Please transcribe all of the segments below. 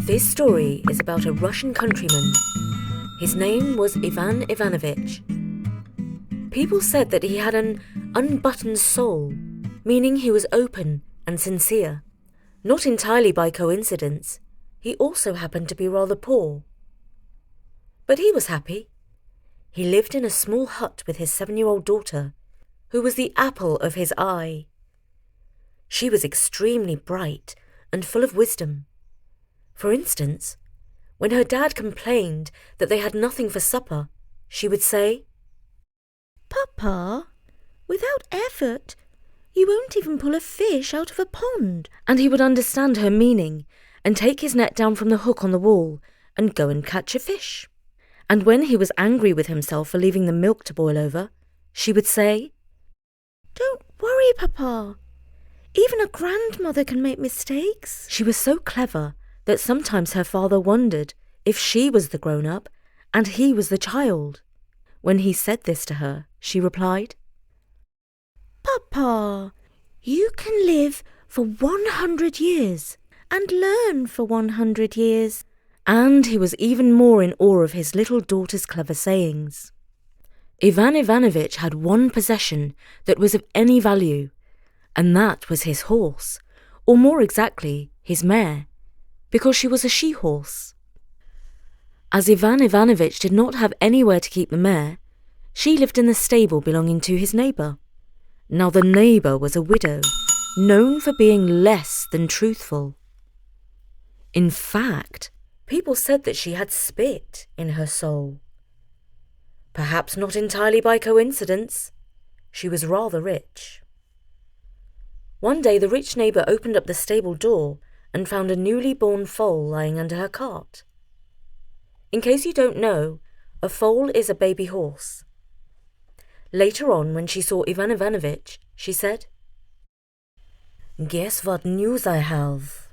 This story is about a Russian countryman. His name was Ivan Ivanovich. People said that he had an unbuttoned soul, meaning he was open and sincere. Not entirely by coincidence, he also happened to be rather poor. But he was happy. He lived in a small hut with his 7-year-old daughter, who was the apple of his eye. She was extremely bright and full of wisdom. For instance, when her dad complained that they had nothing for supper, she would say, "Papa, without effort, you won't even pull a fish out of a pond." And he would understand her meaning and take his net down from the hook on the wall and go and catch a fish. And when he was angry with himself for leaving the milk to boil over, she would say, "Don't worry, Papa. Even a grandmother can make mistakes." She was so clever that sometimes her father wondered if she was the grown-up and he was the child. When he said this to her, she replied, "Papa, you can live for 100 years and learn for 100 years. And he was even more in awe of his little daughter's clever sayings. Ivan Ivanovich had one possession that was of any value, and that was his horse, or more exactly, his mare, because she was a she-horse. As Ivan Ivanovich did not have anywhere to keep the mare, she lived in the stable belonging to his neighbour. Now the neighbour was a widow, known for being less than truthful. In fact, people said that she had spit in her soul. Perhaps not entirely by coincidence. She was rather rich. One day the rich neighbour opened up the stable door and found a newly born foal lying under her cart. In case you don't know, a foal is a baby horse. Later on, when she saw Ivan Ivanovich, she said, "Guess what news I have?"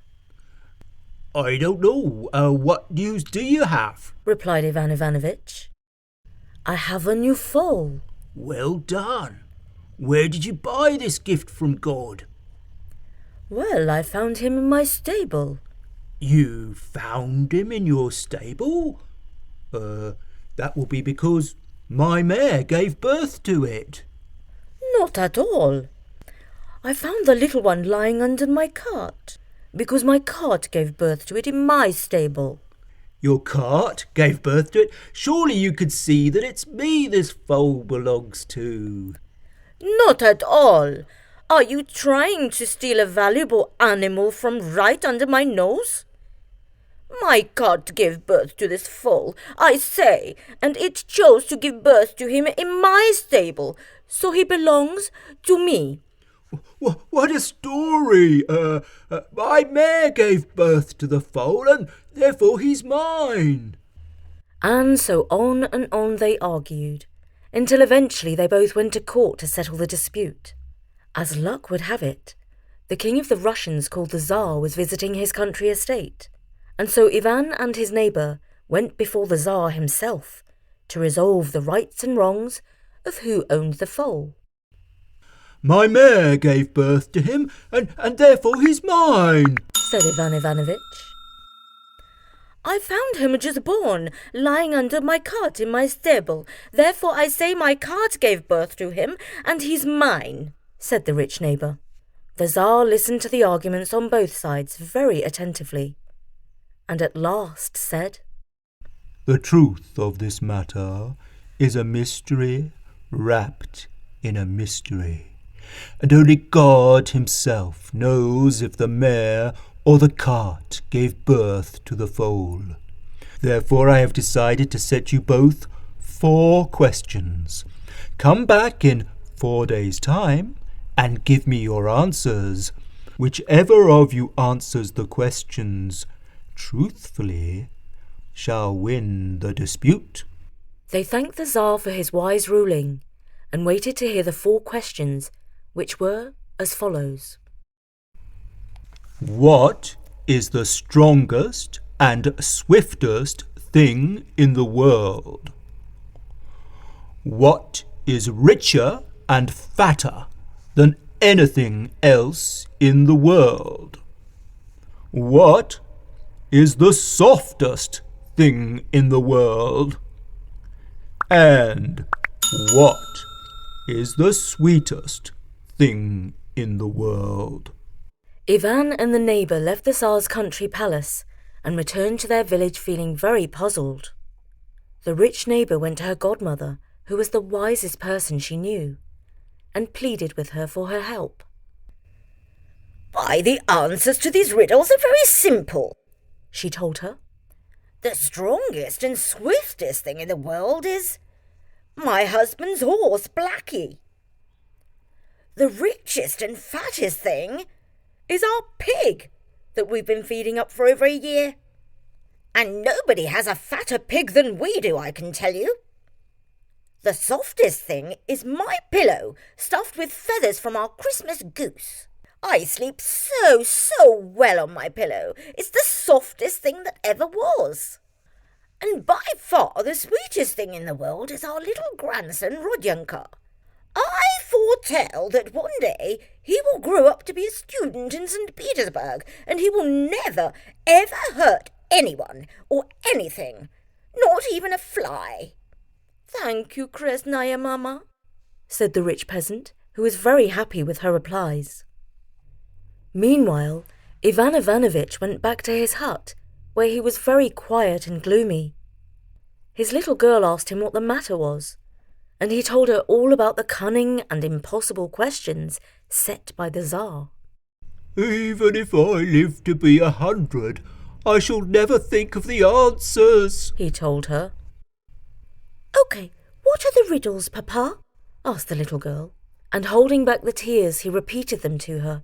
"I don't know. What news do you have?" replied Ivan Ivanovich. "I have a new foal." "Well done. Where did you buy this gift from God?" "Well, I found him in my stable." "You found him in your stable? That will be because my mare gave birth to it." "Not at all. I found the little one lying under my cart, because my cart gave birth to it in my stable." "Your cart gave birth to it? Surely you could see that it's me this foal belongs to." "Not at all. Are you trying to steal a valuable animal from right under my nose? My cart gave birth to this foal, I say, and it chose to give birth to him in my stable, so he belongs to me." "What a story! My mare gave birth to the foal, and therefore he's mine." And so on and on they argued, until eventually they both went to court to settle the dispute. As luck would have it, the king of the Russians called the Tsar was visiting his country estate, and so Ivan and his neighbour went before the Tsar himself to resolve the rights and wrongs of who owned the foal. "My mare gave birth to him, and therefore he's mine," said Ivan Ivanovich. "I found him just born, lying under my cart in my stable. Therefore I say my cart gave birth to him, and he's mine," said the rich neighbour. The Tsar listened to the arguments on both sides very attentively, and at last said, "The truth of this matter is a mystery wrapped in a mystery, and only God himself knows if the mare or the cart gave birth to the foal. Therefore I have decided to set you both 4 questions. Come back in 4 days' time and give me your answers. Whichever of you answers the questions truthfully shall win the dispute." They thanked the Tsar for his wise ruling and waited to hear the 4 questions, which were as follows. What is the strongest and swiftest thing in the world? What is richer and fatter than anything else in the world? What is the softest thing in the world? And what is the sweetest thing in the world? Ivan and the neighbour left the Tsar's country palace and returned to their village feeling very puzzled. The rich neighbour went to her godmother, who was the wisest person she knew, and pleaded with her for her help. "Why, the answers to these riddles are very simple," she told her. "The strongest and swiftest thing in the world is my husband's horse, Blackie. The richest and fattest thing is our pig that we've been feeding up for over a year. And nobody has a fatter pig than we do, I can tell you. The softest thing is my pillow stuffed with feathers from our Christmas goose. I sleep so well on my pillow. It's the softest thing that ever was. And by far the sweetest thing in the world is our little grandson, Rodyanka. I foretell that one day he will grow up to be a student in St. Petersburg, and he will never, ever hurt anyone or anything, not even a fly." "Thank you, Kresnaya Mama," said the rich peasant, who was very happy with her replies. Meanwhile, Ivan Ivanovitch went back to his hut, where he was very quiet and gloomy. His little girl asked him what the matter was, and he told her all about the cunning and impossible questions set by the Tsar. "Even if I live to be 100, I shall never think of the answers," he told her. "Okay, what are the riddles, Papa?" asked the little girl, and holding back the tears, he repeated them to her.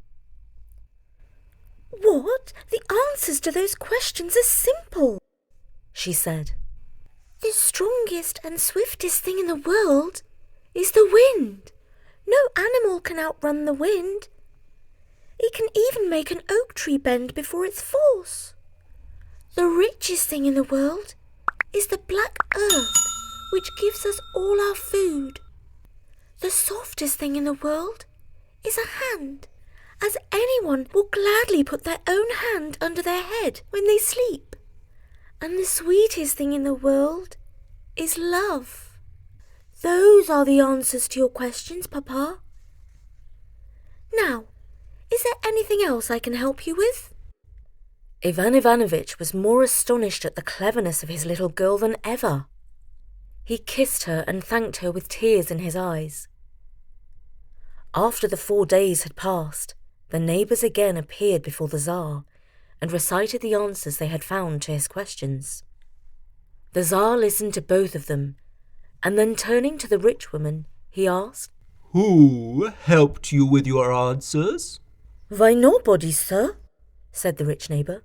"What? The answers to those questions are simple," she said. "The strongest and swiftest thing in the world is the wind. No animal can outrun the wind. It can even make an oak tree bend before its force. The richest thing in the world is the black earth, which gives us all our food. The softest thing in the world is a hand, as anyone will gladly put their own hand under their head when they sleep. And the sweetest thing in the world is love. Those are the answers to your questions, Papa. Now, is there anything else I can help you with?" Ivan Ivanovitch was more astonished at the cleverness of his little girl than ever. He kissed her and thanked her with tears in his eyes. After the 4 days had passed, the neighbours again appeared before the Tsar and recited the answers they had found to his questions. The Tsar listened to both of them, and then turning to the rich woman, he asked, "Who helped you with your answers?" "Why, nobody, sir," said the rich neighbour.